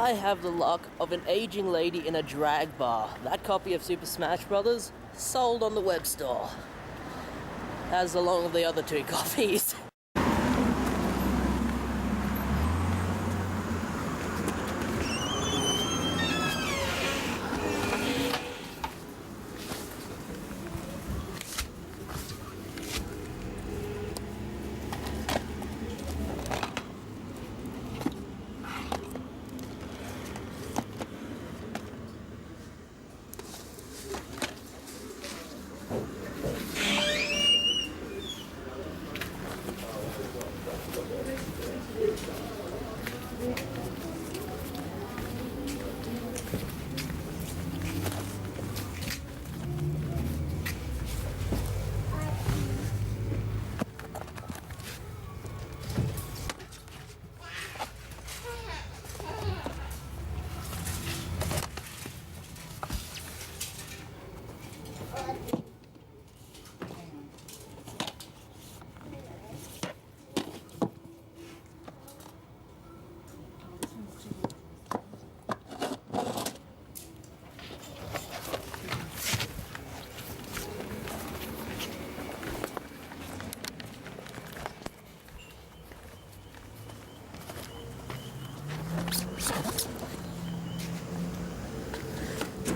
I have the luck of an aging lady in a drag bar. That copy of Super Smash Bros. Sold on the web store. As along with the other two copies.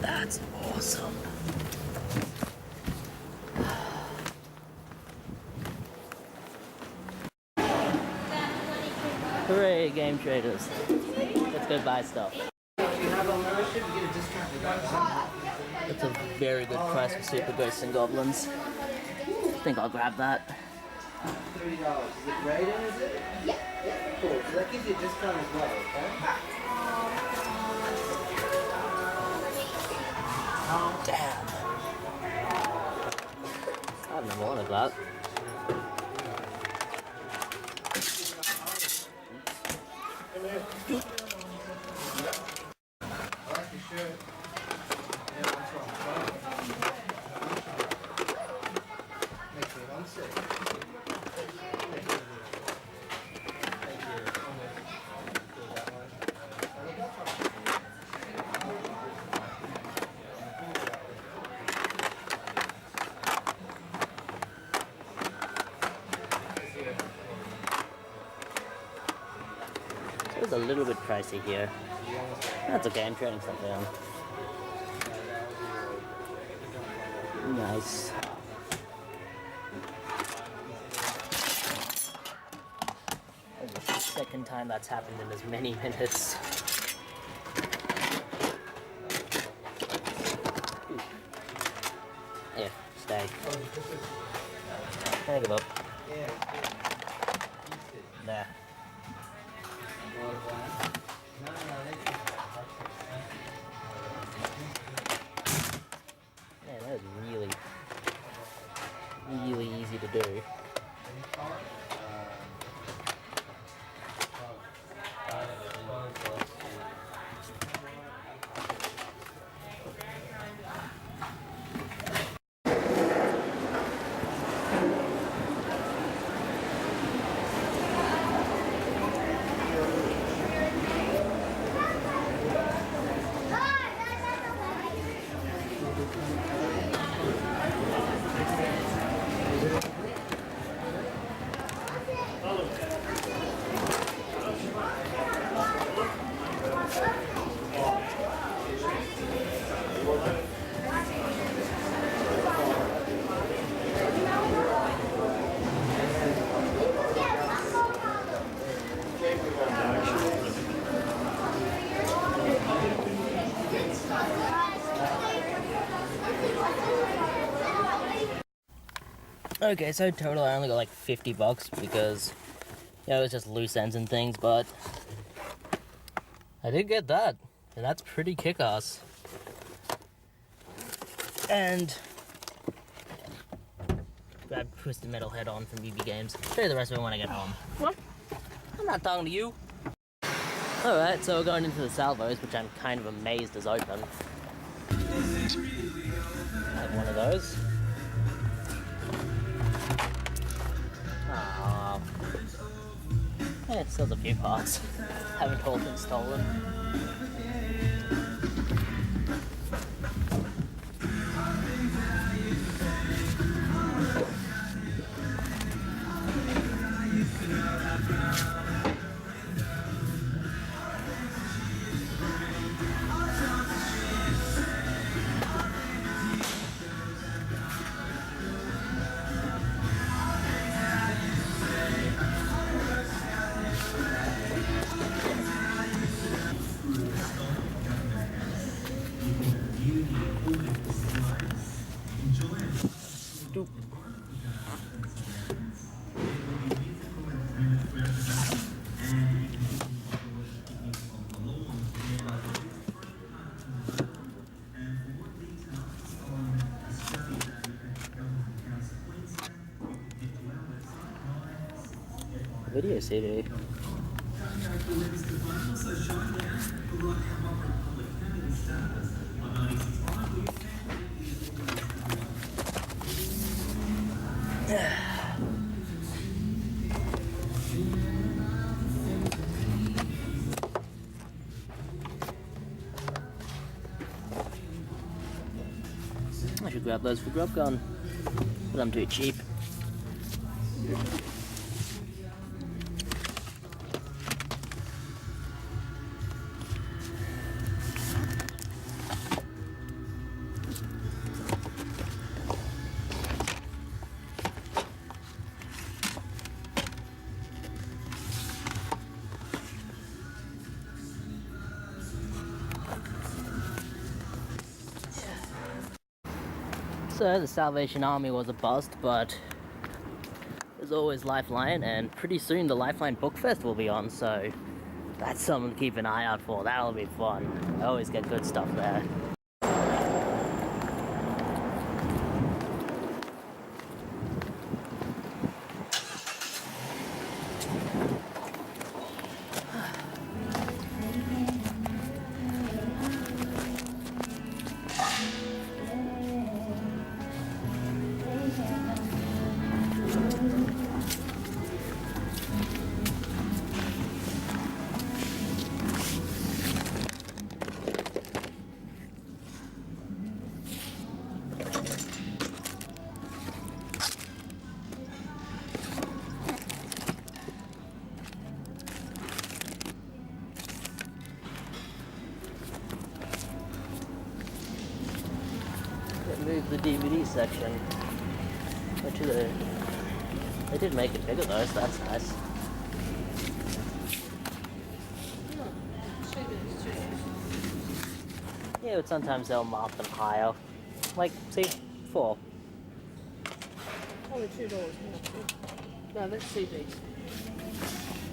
That's awesome. Hooray, game traders. Let's go buy stuff. That's a very good price for Super Ghosts and Goblins. I think I'll grab that. $30. Is it rated, is it? Yeah. Cool. So that gives you a discount as well, okay? Damn. I've never wanted that. It's a little bit pricey here. That's okay, I'm trading something on. Nice. Oh, this is the second time that's happened in as many minutes. Ooh. Here, stay. Can I give up? Nah. Man, that is really easy to do. Okay, so total I only got like $50 because, you know, it was just loose ends and things, but I did get that, and that's pretty kick-ass. And grab Twisted Metal Head On from BB Games. Show you the rest of it when I get home. What? I'm not talking to you. Alright, so we're going into the salvos, which I'm kind of amazed is open. I have one of those. Yeah, it sells a few parts. Haven't all been stolen. Doop. Video CD. I should grab those for Grub Gun, but I'm too cheap. So the Salvation Army was a bust, but there's always Lifeline, and pretty soon the Lifeline Book Fest will be on, so that's something to keep an eye out for. That'll be fun. I always get good stuff there. Move the DVD section. Actually, they did make it bigger though, so that's nice. Yeah, but sometimes they'll mark them higher. Like, see, 4. Only $2 more. No, that's CDs.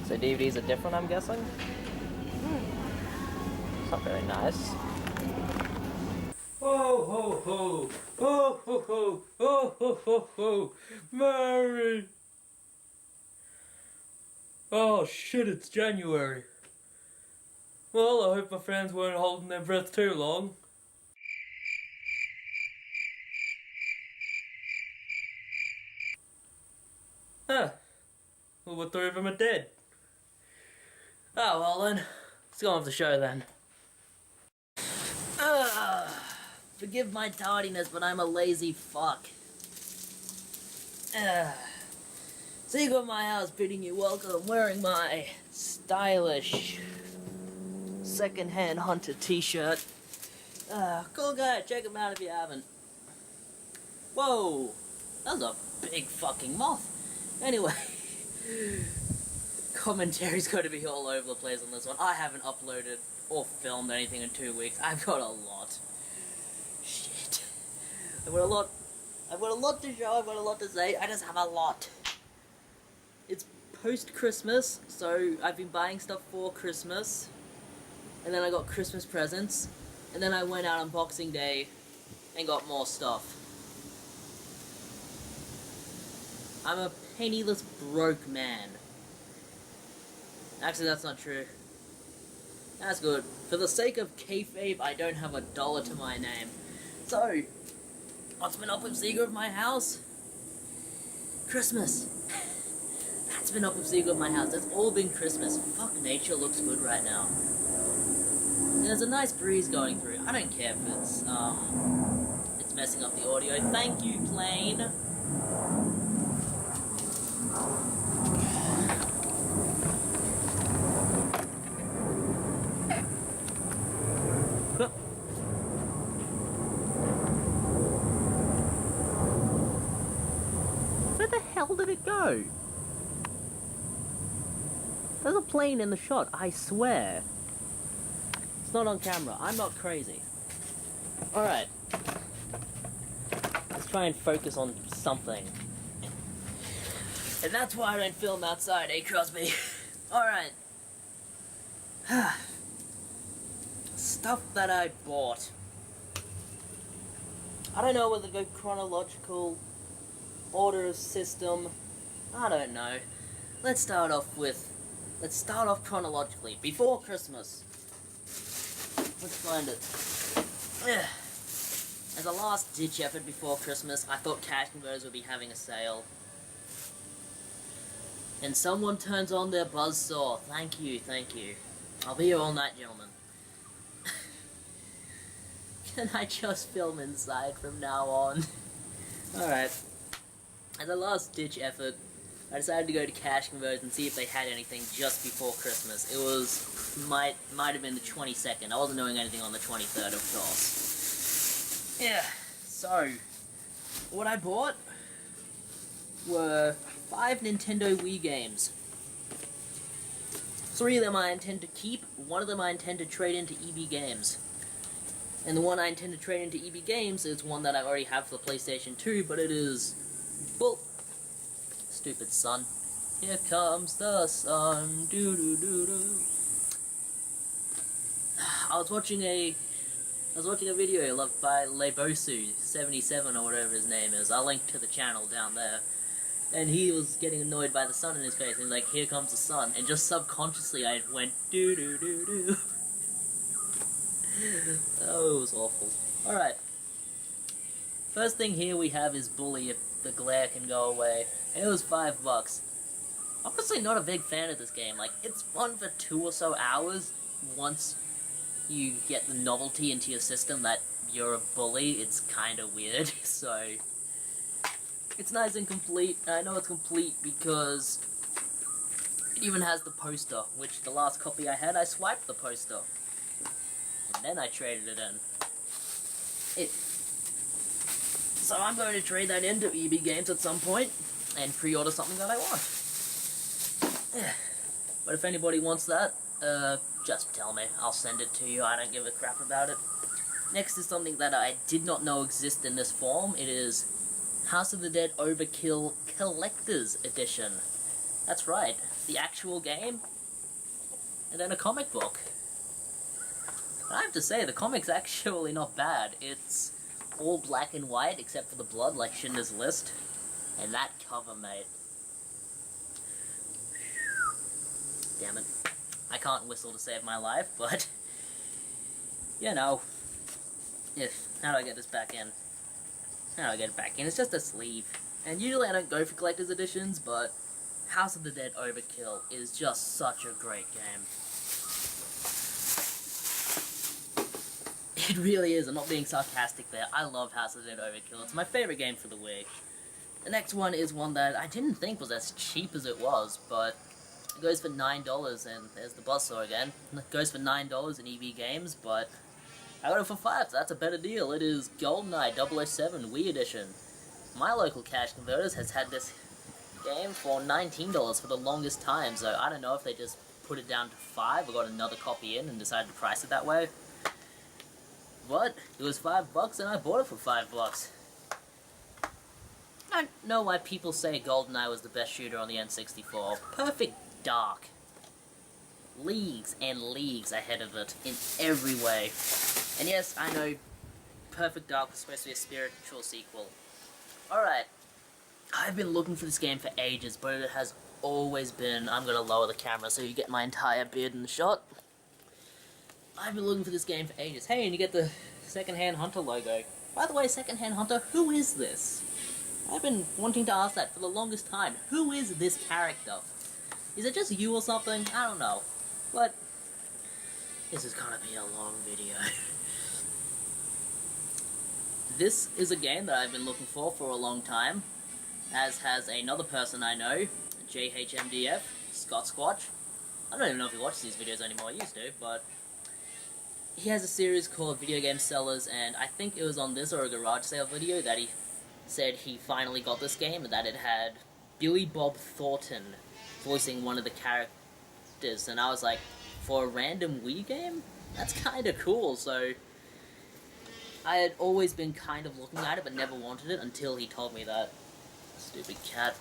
So DVDs are different, I'm guessing? It's not very nice. Ho ho ho! Ho ho ho! Ho ho ho ho! Merry! Oh shit, it's January. Well, I hope my friends weren't holding their breath too long. Huh. Well, what 3 of them are dead? Oh, well then. Let's go on with the show then. Forgive my tardiness, but I'm a lazy fuck. Seagull at my house bidding you welcome, wearing my stylish second-hand Hunter t-shirt. Cool guy, check him out if you haven't. Whoa, that was a big fucking moth. Anyway, commentary's got to be all over the place on this one. I haven't uploaded or filmed anything in 2 weeks. I've got a lot. Shit. I've got a lot to show, I've got a lot to say, I just have a lot. It's post-Christmas, so I've been buying stuff for Christmas, and then I got Christmas presents, and then I went out on Boxing Day and got more stuff. I'm a penniless broke man. Actually, that's not true. That's good. For the sake of kayfabe, I don't have $1 to my name. So, what's been up with Seeger of my house? Christmas. That's been up with Secret at my house. It's all been Christmas. Fuck, nature looks good right now. There's a nice breeze going through. I don't care if it's messing up the audio. Thank you, plane. Where the hell did it go? There's a plane in the shot, I swear. It's not on camera. I'm not crazy. Alright. Let's try and focus on something. And that's why I don't film outside, eh, Crosby? Alright. Stuff that I bought. I don't know whether to go chronological, order of system. I don't know. Let's start off chronologically. Before Christmas. Let's find it. As a last ditch effort before Christmas, I thought Cash Converters would be having a sale. And someone turns on their buzzsaw. Thank you, thank you. I'll be here all night, gentlemen. Can I just film inside from now on? Alright. As a last ditch effort, I decided to go to Cash Converters and see if they had anything just before Christmas. It was, might have been the 22nd. I wasn't doing anything on the 23rd, of course. Yeah, so, what I bought were 5 Nintendo Wii games. 3 of them I intend to keep, 1 of them I intend to trade into EB Games. And the one I intend to trade into EB Games is one that I already have for the PlayStation 2, but it is... well, stupid sun. Here comes the sun. Doo doo doo doo. I was watching a video loved by Lebosu77 or whatever his name is. I'll link to the channel down there. And he was getting annoyed by the sun in his face, and he's like, here comes the sun. And just subconsciously I went doo doo doo doo. Oh, it was awful. Alright. First thing here we have is Bully, if the glare can go away. And it was $5. Honestly not a big fan of this game. Like, it's fun for 2 or so hours once you get the novelty into your system that you're a bully. It's kinda weird, so... it's nice and complete. I know it's complete because it even has the poster, which the last copy I had, I swiped the poster. And then I traded it in. So I'm going to trade that into EB Games at some point and pre-order something that I want. But if anybody wants that, just tell me. I'll send it to you. I don't give a crap about it. Next is something that I did not know existed in this form. It is House of the Dead Overkill Collector's Edition. That's right. The actual game. And then a comic book. I have to say, the comic's actually not bad. It's all black and white, except for the blood, like Schindler's List. And that cover, mate. Damn it. I can't whistle to save my life, but... you know. How do I get this back in? How do I get it back in? It's just a sleeve. And usually I don't go for collector's editions, but... House of the Dead Overkill is just such a great game. It really is, I'm not being sarcastic there. I love House of the Dead Overkill. It's my favorite game for the Wii. The next one is one that I didn't think was as cheap as it was, but it goes for $9, and there's the buzzsaw again. It goes for $9 in EB Games, but I got it for $5, so that's a better deal. It is GoldenEye 007 Wii Edition. My local Cash Converters has had this game for $19 for the longest time, so I don't know if they just put it down to $5 or got another copy in and decided to price it that way. But it was $5 and I bought it for $5. I don't know why people say GoldenEye was the best shooter on the N64. Perfect Dark. Leagues and leagues ahead of it in every way. And yes, I know Perfect Dark was supposed to be a spiritual sequel. Alright. I've been looking for this game for ages, but it has always been... I'm gonna lower the camera so you get my entire beard in the shot. I've been looking for this game for ages. Hey, and you get the Secondhand Hunter logo. By the way, Secondhand Hunter, who is this? I've been wanting to ask that for the longest time. Who is this character? Is it just you or something? I don't know. But this is gonna be a long video. This is a game that I've been looking for a long time, as has another person I know, JHMDF, Scott Squatch. I don't even know if he watches these videos anymore, I used to, but he has a series called Video Game Sellers, and I think it was on this or a garage sale video that he said he finally got this game, and that it had Billy Bob Thornton voicing one of the characters, and I was like, for a random Wii game? That's kinda cool, so I had always been kind of looking at it, but never wanted it until he told me that. Stupid cat.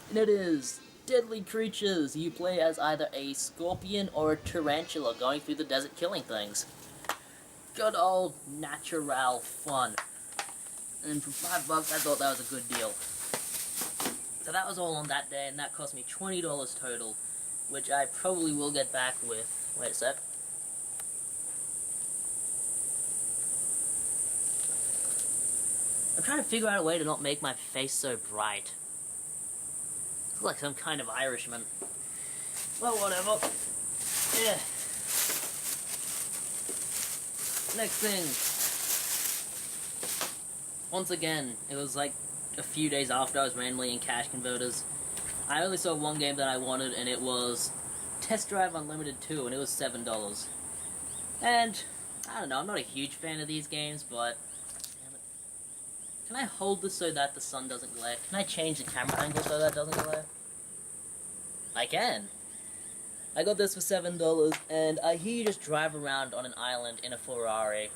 And it is Deadly Creatures. You play as either a scorpion or a tarantula going through the desert killing things. Good old natural fun. And for $5 I thought that was a good deal. So that was all on that day, and that cost me $20 total, which I probably will get back with... Wait a sec. I'm trying to figure out a way to not make my face so bright. I feel like some kind of Irishman. Well, whatever. Yeah. Next thing. Once again, it was like a few days after I was randomly in Cash Converters. I only saw one game that I wanted, and it was Test Drive Unlimited 2, and it was $7. And, I don't know, I'm not a huge fan of these games, but... Can I hold this so that the sun doesn't glare? Can I change the camera angle so that doesn't glare? I can! I got this for $7, and I hear you just drive around on an island in a Ferrari.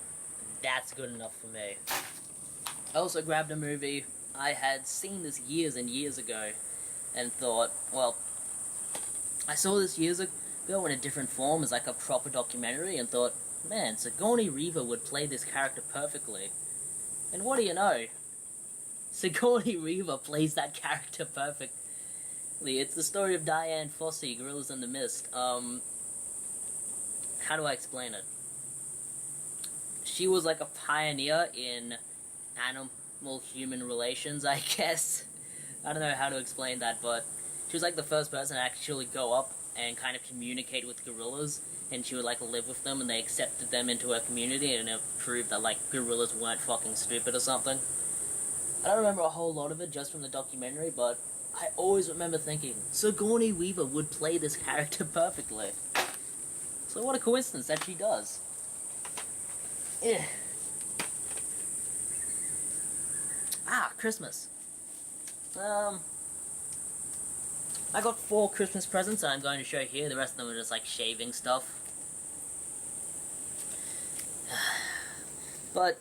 That's good enough for me. I also grabbed a movie. I had seen this years and years ago, and thought, well, I saw this years ago in a different form as like a proper documentary, and thought, man, Sigourney Weaver would play this character perfectly. And what do you know? Sigourney Weaver plays that character perfectly. It's the story of Diane Fossey, Gorillas in the Mist. How do I explain it? She was like a pioneer in animal-human relations, I guess. I don't know how to explain that, but she was like the first person to actually go up and kind of communicate with gorillas, and she would like live with them, and they accepted them into her community, and it proved that like gorillas weren't fucking stupid or something. I don't remember a whole lot of it just from the documentary, but I always remember thinking, Sigourney Weaver would play this character perfectly. So what a coincidence that she does. Yeah. Ah, Christmas. I got 4 Christmas presents that I'm going to show here. The rest of them are just like shaving stuff. But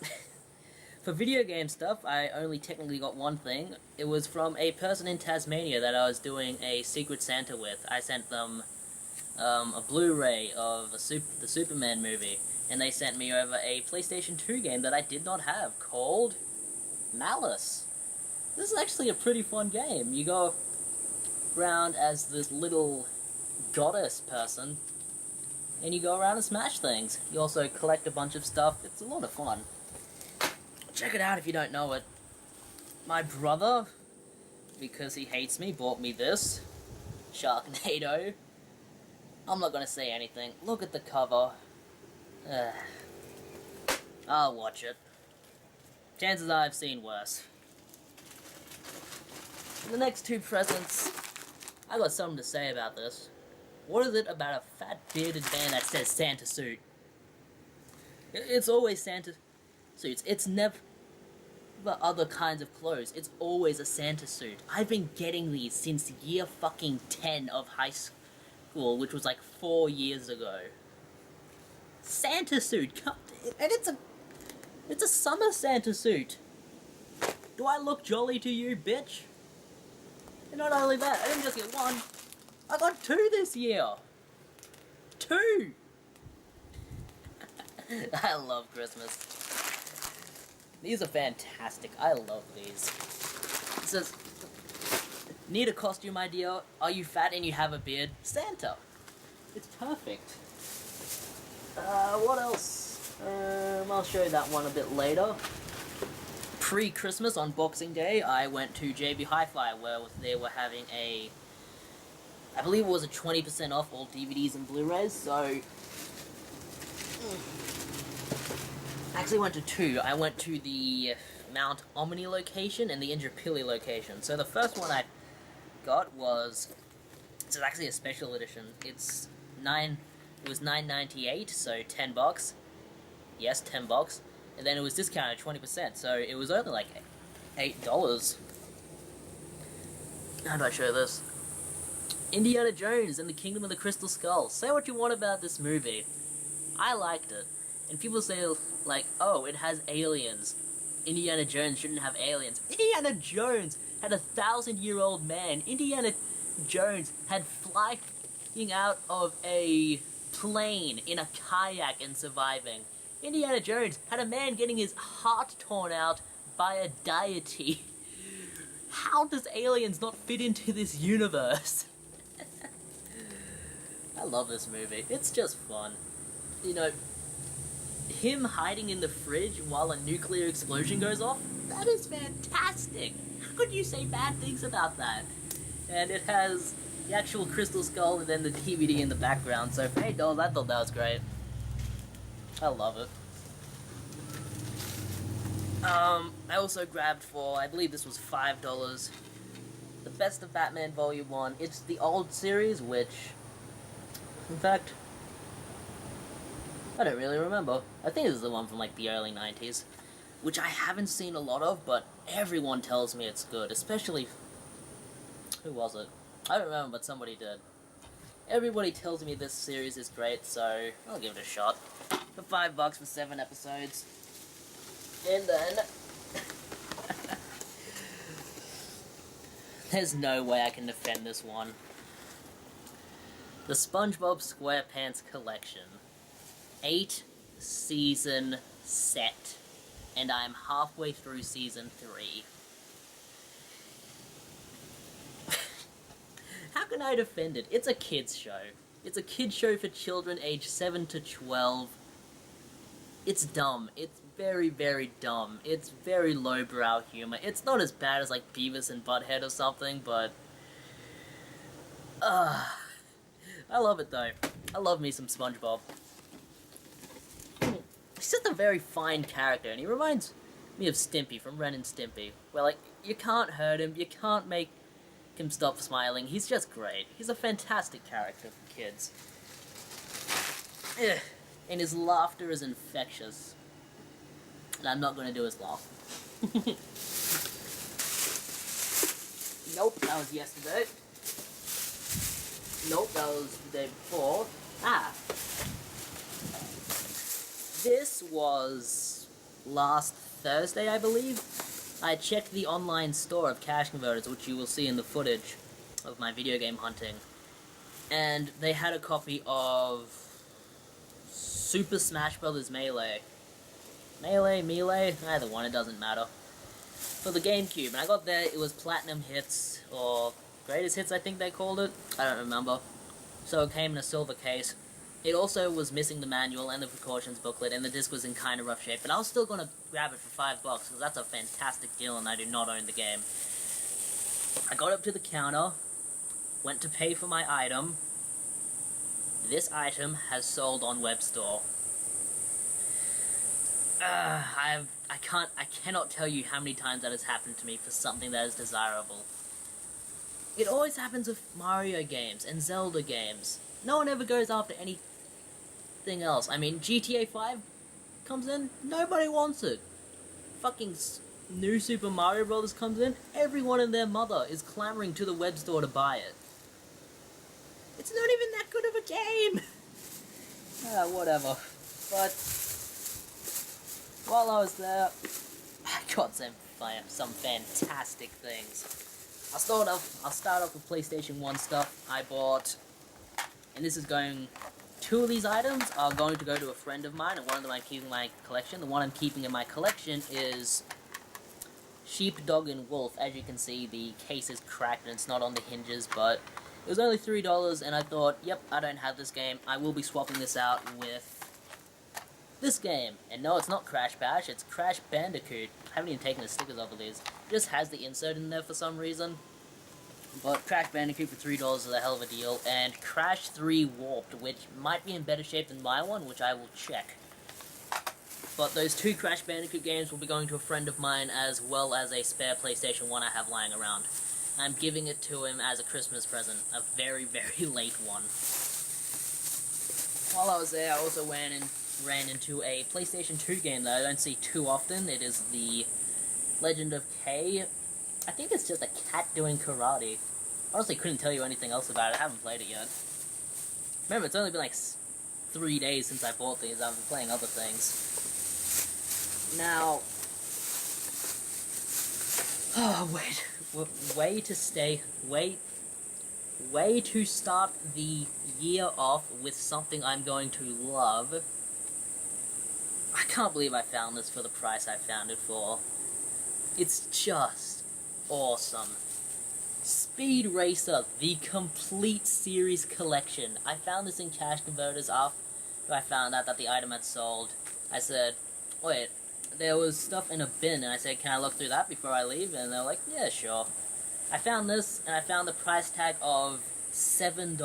for video game stuff, I only technically got one thing. It was from a person in Tasmania that I was doing a Secret Santa with. I sent them a Blu-ray of the Superman movie, and they sent me over a PlayStation 2 game that I did not have, called Malice. This is actually a pretty fun game. You go around as this little goddess person, and you go around and smash things. You also collect a bunch of stuff. It's a lot of fun. Check it out if you don't know it. My brother, because he hates me, bought me this. Sharknado. I'm not gonna say anything. Look at the cover. I'll watch it. Chances are I've seen worse. The next 2 presents, I got something to say about this. What is it about a fat bearded man that says Santa suit? It's always Santa suits. It's never other kinds of clothes. It's always a Santa suit. I've been getting these since year fucking 10 of high school, which was like 4 years ago. Santa suit, and it's a summer Santa suit. Do I look jolly to you, bitch? And not only that, I didn't just get 1. I got 2 this year. 2. I love Christmas. These are fantastic. I love these. It says, need a costume idea? Are you fat and you have a beard? Santa. It's perfect. What else? I'll show you that one a bit later. Pre-Christmas, on Boxing Day, I went to JB Hi-Fi, where they were having a I believe it was a 20% off all DVDs and Blu-rays, so... I actually went to two. I went to the Mount Omni location and the Indooroopilly location. So the first one I got was... It's actually a special edition. It was $9.98, so $10. Yes, $10. And then it was discounted 20%, so it was only like $8. How do I show this? Indiana Jones and the Kingdom of the Crystal Skull. Say what you want about this movie. I liked it. And people say, like, oh, it has aliens. Indiana Jones shouldn't have aliens. Indiana Jones had a 1,000-year-old man. Indiana Jones had flying out of a plane in a kayak and surviving. Indiana Jones had a man getting his heart torn out by a deity. How does aliens not fit into this universe? I love this movie. It's just fun. You know, him hiding in the fridge while a nuclear explosion goes off, that is fantastic. How could you say bad things about that? And it has the actual Crystal Skull and then the DVD in the background, so for $8, I thought that was great. I love it. I also grabbed for, I believe this was $5, the Best of Batman Volume 1. It's the old series, which, in fact, I don't really remember. I think this is the one from like the early 90s, which I haven't seen a lot of, but everyone tells me it's good, especially, who was it? I don't remember, but somebody did. Everybody tells me this series is great, so I'll give it a shot. For $5 for 7 episodes. And then... there's no way I can defend this one. The SpongeBob SquarePants Collection. 8-season set. And I'm halfway through season 3. How can I defend it? It's a kids show. It's a kids show for children aged 7 to 12. It's dumb. It's very, very dumb. It's very lowbrow humor. It's not as bad as like Beavis and Butthead or something, but... I love it though. I love me some SpongeBob. He's just a very fine character, and he reminds me of Stimpy from Ren and Stimpy, where like, you can't hurt him, you can't make him stop smiling. He's just great. He's a fantastic character for kids. Ugh. And his laughter is infectious. And I'm not going to do his laugh. Nope, that was yesterday. Nope, that was the day before. This was last Thursday, I believe. I checked the online store of Cash Converters, which you will see in the footage of my video game hunting. And they had a copy of Super Smash Bros. Melee. Melee? Either one, it doesn't matter. For the GameCube, and I got there, it was Platinum Hits, or Greatest Hits I think they called it, I don't remember. So it came in a silver case. It also was missing the manual and the precautions booklet, and the disc was in kind of rough shape, but I was still gonna grab it for $5, because that's a fantastic deal and I do not own the game. I got up to the counter, went to pay for my item. This item has sold on WebStore. I cannot tell you how many times that has happened to me for something that is desirable. It always happens with Mario games and Zelda games. No one ever goes after anything else. I mean, GTA 5 comes in, nobody wants it. Fucking new Super Mario Bros. Comes in, everyone and their mother is clamoring to the web store to buy it. It's not even that good of a game! Whatever. But while I was there, I got some fantastic things. I'll start off with PlayStation 1 stuff. I bought, and this is going, 2 of these items are going to go to a friend of mine, and one of them I'm keeping in my collection. The one I'm keeping in my collection is Sheep, Dog, and Wolf. As you can see, the case is cracked and it's not on the hinges, but it was only $3, and I thought, yep, I don't have this game. I will be swapping this out with this game. And no, it's not Crash Bash, it's Crash Bandicoot. I haven't even taken the stickers off of these. It just has the insert in there for some reason. But Crash Bandicoot for $3 is a hell of a deal, and Crash 3 Warped, which might be in better shape than my one, which I will check. But those 2 Crash Bandicoot games will be going to a friend of mine, as well as a spare PlayStation 1 I have lying around. I'm giving it to him as a Christmas present, a very, very late one. While I was there, I also ran into a PlayStation 2 game that I don't see too often. It is the Legend of Kay. I think it's just a cat doing karate. Honestly, couldn't tell you anything else about it. I haven't played it yet. Remember, it's only been like 3 days since I bought these. I've been playing other things. Now, way to start the year off with something I'm going to love. I can't believe I found this for the price I found it for. It's just awesome. Speed Racer, the complete series collection. I found this in Cash Converters after I found out that the item had sold. I said, wait, there was stuff in a bin, and I said, can I look through that before I leave? And they're like, yeah, sure. I found this, and I found the price tag of $7.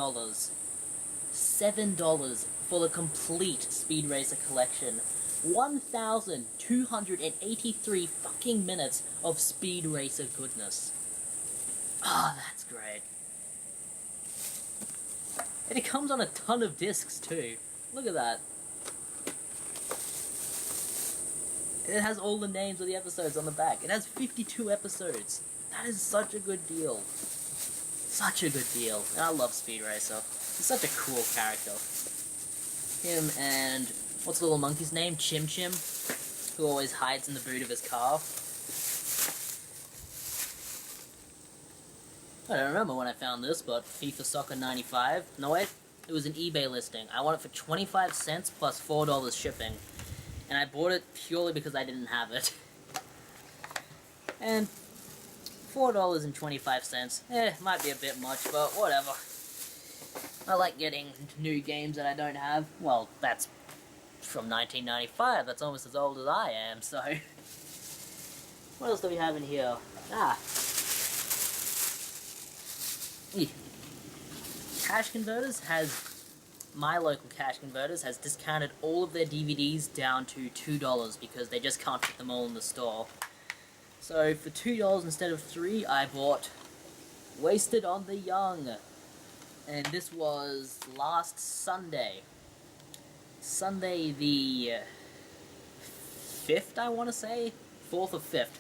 $7 for the complete Speed Racer collection. 1,283 fucking minutes of Speed Racer goodness. Ah, oh, that's great. And it comes on a ton of discs, too. Look at that. It has all the names of the episodes on the back. It has 52 episodes. That is such a good deal. Such a good deal. And I love Speed Racer. He's such a cool character. Him and... what's the little monkey's name? Chim Chim? Who always hides in the boot of his car. I don't remember when I found this, but FIFA Soccer 95. No wait, it was an eBay listing. I want it for 25 cents plus $4 shipping. And I bought it purely because I didn't have it. And $4.25. Might be a bit much, but whatever. I like getting new games that I don't have. Well, that's from 1995. That's almost as old as I am, so... what else do we have in here? Cash Converters has... my local Cash Converters has discounted all of their DVDs down to $2 because they just can't fit them all in the store. So for $2 instead of $3, I bought Wasted on the Young. And this was last Sunday. Sunday the 5th, I want to say? 4th or 5th.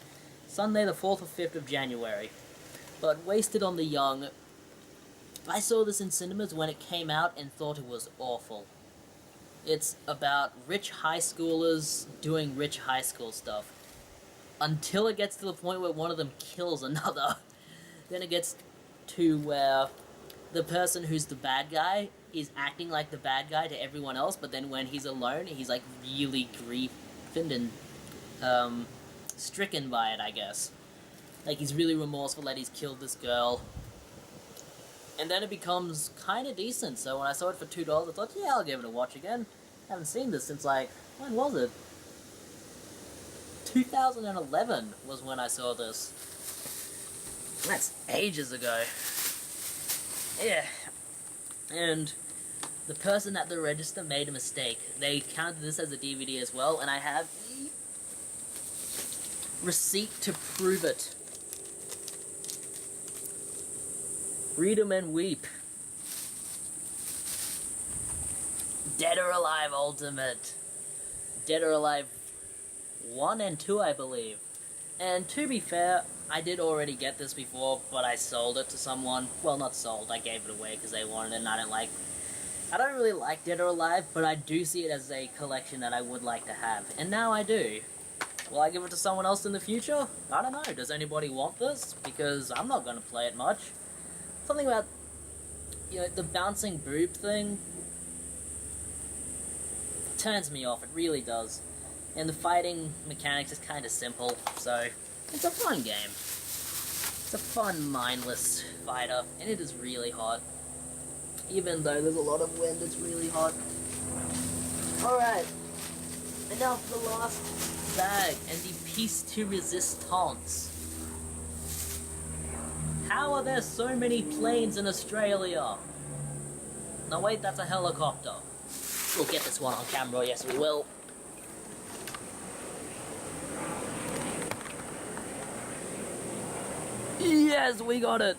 Sunday the 4th or 5th of January. But Wasted on the Young... I saw this in cinemas when it came out and thought it was awful. It's about rich high schoolers doing rich high school stuff. Until it gets to the point where one of them kills another. Then it gets to where the person who's the bad guy is acting like the bad guy to everyone else, but then when he's alone, he's like really grieved and stricken by it, I guess. Like he's really remorseful that he's killed this girl. And then it becomes kind of decent, so when I saw it for $2, I thought, yeah, I'll give it a watch again. I haven't seen this since, like, when was it? 2011 was when I saw this. That's ages ago. Yeah. And the person at the register made a mistake. They counted this as a DVD as well, and I have the receipt to prove it. Read 'em and weep. Dead or Alive Ultimate. Dead or Alive 1 and 2, I believe. And to be fair, I did already get this before, but I sold it to someone. Well, not sold, I gave it away because they wanted it and I don't really like Dead or Alive, but I do see it as a collection that I would like to have. And now I do. Will I give it to someone else in the future? I don't know. Does anybody want this? Because I'm not going to play it much. Something about, you know, the bouncing boob thing turns me off, it really does. And the fighting mechanics is kind of simple, so it's a fun game. It's a fun, mindless fighter, and it is really hot. Even though there's a lot of wind, it's really hot. Alright, and now for the last bag, and the piece de resistance. How are there so many planes in Australia? No, wait, that's a helicopter. We'll get this one on camera, yes we will. Yes, we got it!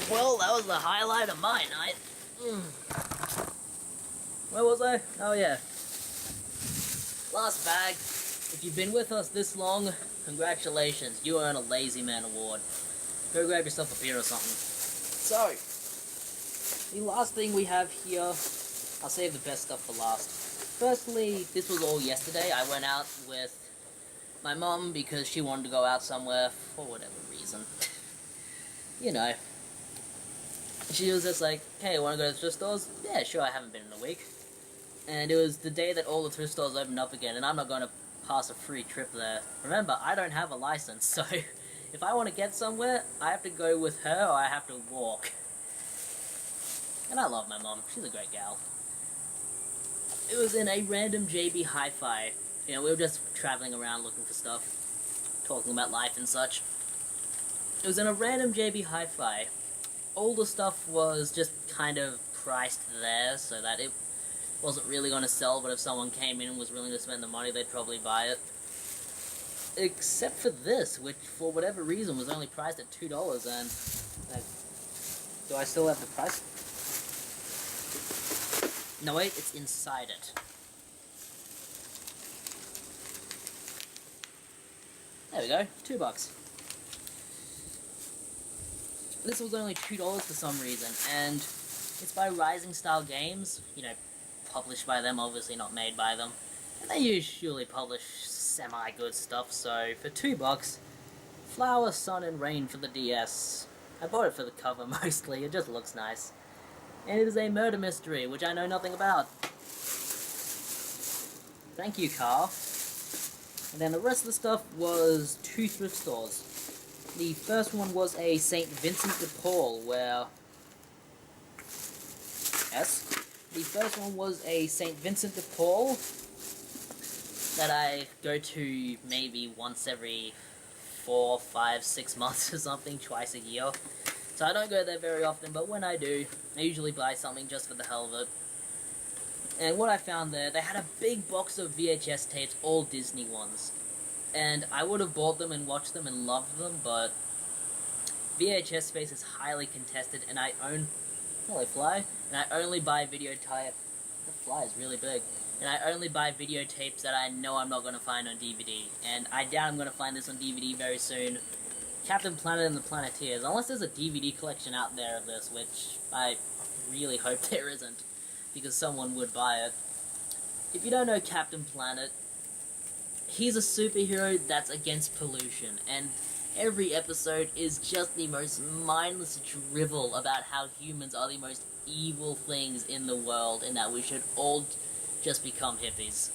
Well, that was the highlight of my night. Where was I? Oh yeah. Last bag. If you've been with us this long, congratulations. You earn a Lazy Man award. Go grab yourself a beer or something. So, the last thing we have here, I'll save the best stuff for last. Firstly, this was all yesterday. I went out with my mum because she wanted to go out somewhere for whatever reason. You know. She was just like, hey, wanna go to the thrift stores? Yeah, sure, I haven't been in a week. And it was the day that all the thrift stores opened up again, and I'm not gonna pass a free trip there. Remember, I don't have a license, so if I want to get somewhere, I have to go with her or I have to walk. And I love my mom, she's a great gal. It was in a random JB Hi-Fi. You know, we were just traveling around looking for stuff, talking about life and such. It was in a random JB Hi-Fi. All the stuff was just kind of priced there so that it wasn't really going to sell, but if someone came in and was willing to spend the money, they'd probably buy it. Except for this, which for whatever reason was only priced at $2, and do I still have the price? No wait, it's inside it. There we go, $2. This was only $2 for some reason, and it's by Rising Star Games, you know, published by them, obviously not made by them. And they usually publish semi-good stuff, so for $2, Flower, Sun and Rain for the DS. I bought it for the cover mostly, it just looks nice. And it is a murder mystery, which I know nothing about. Thank you, Carl. And then the rest of the stuff was 2 thrift stores. The first one was a St. Vincent de Paul, where... Yes? The first one was a St. Vincent de Paul that I go to maybe once every 4, 5, 6 months or something, twice a year. So I don't go there very often, but when I do, I usually buy something just for the hell of it. And what I found there, they had a big box of VHS tapes, all Disney ones. And I would have bought them and watched them and loved them, but VHS space is highly contested, and I own... Well, they fly. And I only buy videotape... The fly is really big. And I only buy videotapes that I know I'm not going to find on DVD. And I doubt I'm going to find this on DVD very soon. Captain Planet and the Planeteers. Unless there's a DVD collection out there of this, which I really hope there isn't, because someone would buy it. If you don't know Captain Planet, he's a superhero that's against pollution, and every episode is just the most mindless drivel about how humans are the most evil things in the world, and that we should all just become hippies.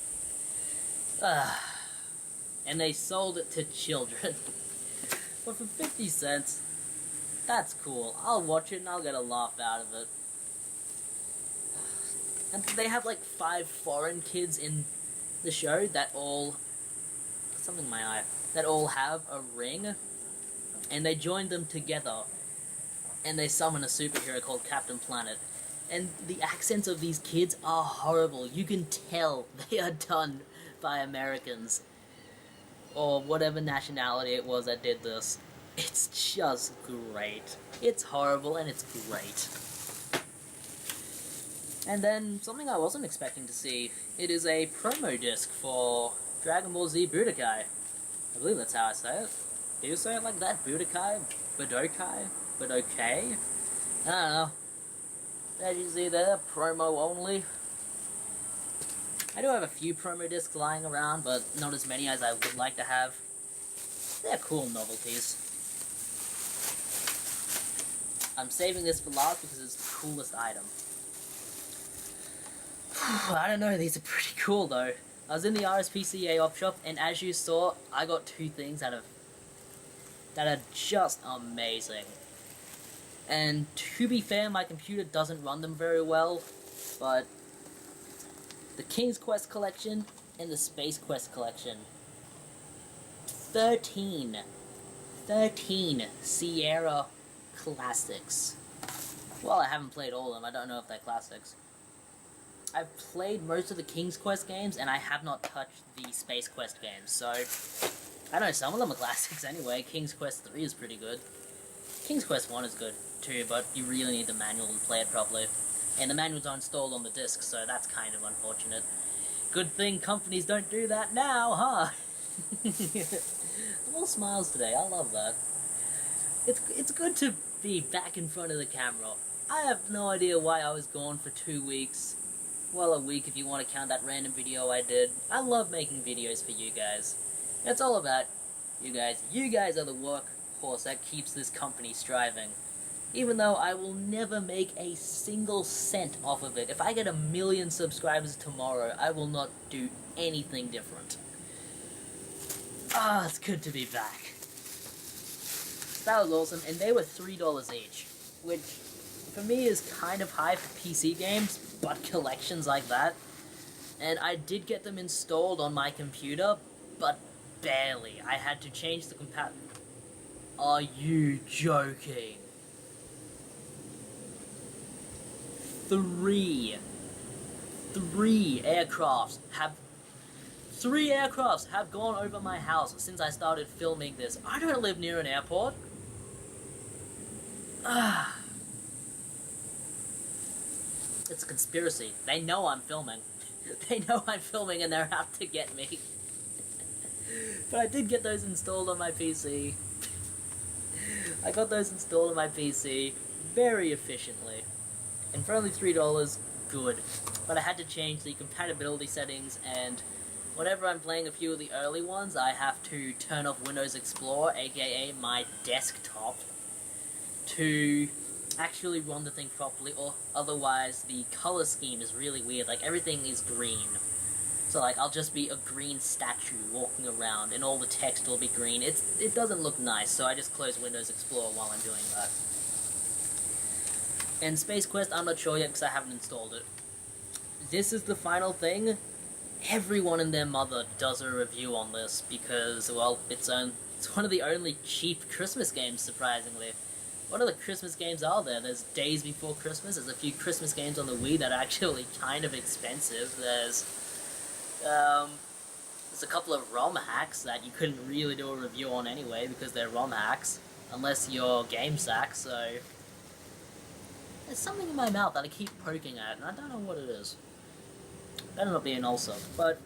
And they sold it to children. But for 50 cents, that's cool. I'll watch it and I'll get a laugh out of it. And they have like 5 foreign kids in the show that all... Something in my eye. That all have a ring. And they join them together. And they summon a superhero called Captain Planet. And the accents of these kids are horrible. You can tell they are done by Americans. Or whatever nationality it was that did this. It's just great. It's horrible and it's great. And then, something I wasn't expecting to see. It is a promo disc for Dragon Ball Z Budokai. I believe that's how I say it. Do you say it like that? Budokai? Budokai? Budokai? I don't know. As you see there, promo only. I do have a few promo discs lying around, but not as many as I would like to have. They're cool novelties. I'm saving this for last because it's the coolest item. I don't know, these are pretty cool though. I was in the RSPCA op shop, and as you saw, I got 2 things that are just amazing. And to be fair, my computer doesn't run them very well, but the King's Quest collection and the Space Quest collection. 13 Sierra classics. Well, I haven't played all of them, I don't know if they're classics. I've played most of the King's Quest games, and I have not touched the Space Quest games, so I know some of them are classics anyway. King's Quest 3 is pretty good. King's Quest 1 is good too, but you really need the manual to play it properly. And the manuals are installed on the disc, so that's kind of unfortunate. Good thing companies don't do that now, huh? I'm all smiles today, I love that. It's good to be back in front of the camera. I have no idea why I was gone for 2 weeks. Well, a week if you want to count that random video I did. I love making videos for you guys. It's all about you guys. You guys are the workhorse that keeps this company striving. Even though I will never make a single cent off of it. If I get 1 million subscribers tomorrow, I will not do anything different. Ah, it's good to be back. That was awesome, and they were $3 each, which for me is kind of high for PC games, but collections like that. And I did get them installed on my computer, but barely. I had to change the Are you joking? Three aircrafts have gone over my house since I started filming this. I don't live near an airport. It's a conspiracy. They know I'm filming. They know I'm filming and they're out to get me. But I did get those installed on my PC. I got those installed on my PC very efficiently. And for only $3, good. But I had to change the compatibility settings, and whenever I'm playing a few of the early ones, I have to turn off Windows Explorer, aka my desktop, to actually run the thing properly, or otherwise the color scheme is really weird. Like, everything is green. So, like, I'll just be a green statue walking around, and all the text will be green. It doesn't look nice, so I just close Windows Explorer while I'm doing that. And Space Quest, I'm not sure yet because I haven't installed it. This is the final thing. Everyone and their mother does a review on this because, well, it's one of the only cheap Christmas games, surprisingly. What other Christmas games are there? There's Days Before Christmas, there's a few Christmas games on the Wii that are actually kind of expensive. There's a couple of ROM hacks that you couldn't really do a review on anyway because they're ROM hacks, unless you're GameSack, so... There's something in my mouth that I keep poking at, and I don't know what it is. Better not be an ulcer, but...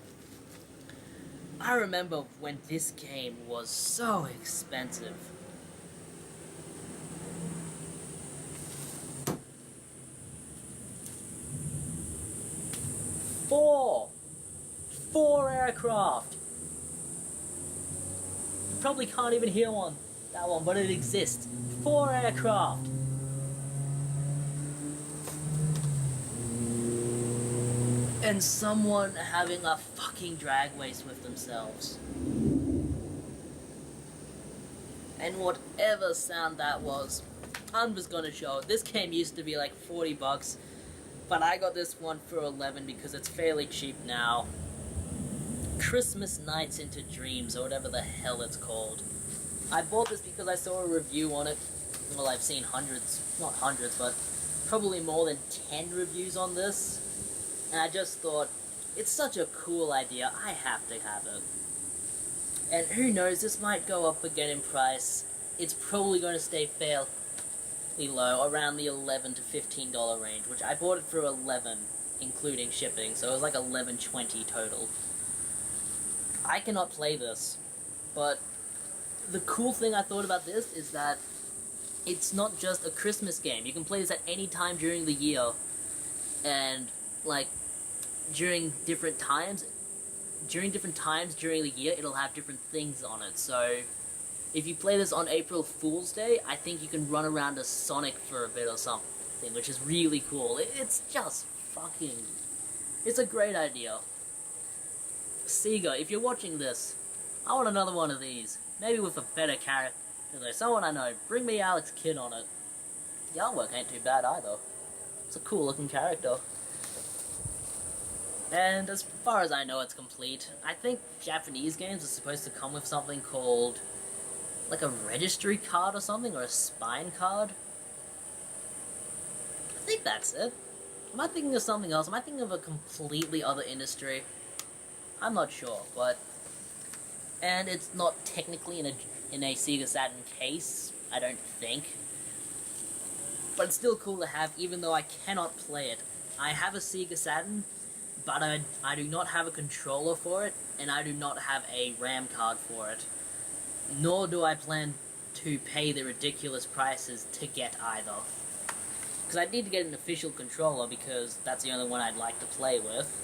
I remember when this game was so expensive. Four aircraft! You probably can't even hear that one, but it exists. 4 aircraft! And someone having a fucking drag race with themselves. And whatever sound that was, I'm just gonna show it. This game used to be like $40, but I got this one for $11 because it's fairly cheap now. Christmas Nights into Dreams, or whatever the hell it's called. I bought this because I saw a review on it. Well, I've seen not hundreds, but probably more than 10 reviews on this. And I just thought, it's such a cool idea, I have to have it. And who knows, this might go up again in price. It's probably going to stay fairly low, around the $11 to $15 range, which I bought it for $11, including shipping, so it was like $11.20 total. I cannot play this, but the cool thing I thought about this is that it's not just a Christmas game. You can play this at any time during the year, and like during different times during the year, it'll have different things on it. So if you play this on April Fool's Day, I think you can run around as Sonic for a bit or something, which is really cool. It's just fucking... It's a great idea. Sega, if you're watching this, I want another one of these. Maybe with a better character. Someone I know, bring me Alex Kidd on it. The artwork ain't too bad either. It's a cool looking character. And as far as I know, it's complete. I think Japanese games are supposed to come with something called like a registry card or something, or a spine card. I think that's it. Am I thinking of something else? Am I thinking of a completely other industry? I'm not sure, but... And it's not technically in a Sega Saturn case, I don't think. But it's still cool to have, even though I cannot play it. I have a Sega Saturn, but I do not have a controller for it, and I do not have a RAM card for it. Nor do I plan to pay the ridiculous prices to get either. Because I need to get an official controller, because that's the only one I'd like to play with.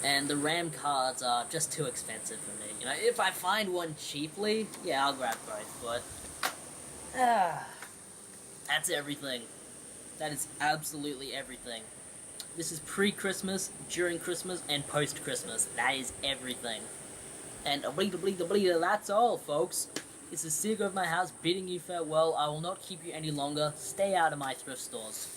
And the RAM cards are just too expensive for me. You know, if I find one cheaply, yeah, I'll grab both, but... that's everything. That is absolutely everything. This is pre-Christmas, during Christmas, and post-Christmas. That is everything. And that's all, folks. This is Sega of my house bidding you farewell. I will not keep you any longer. Stay out of my thrift stores.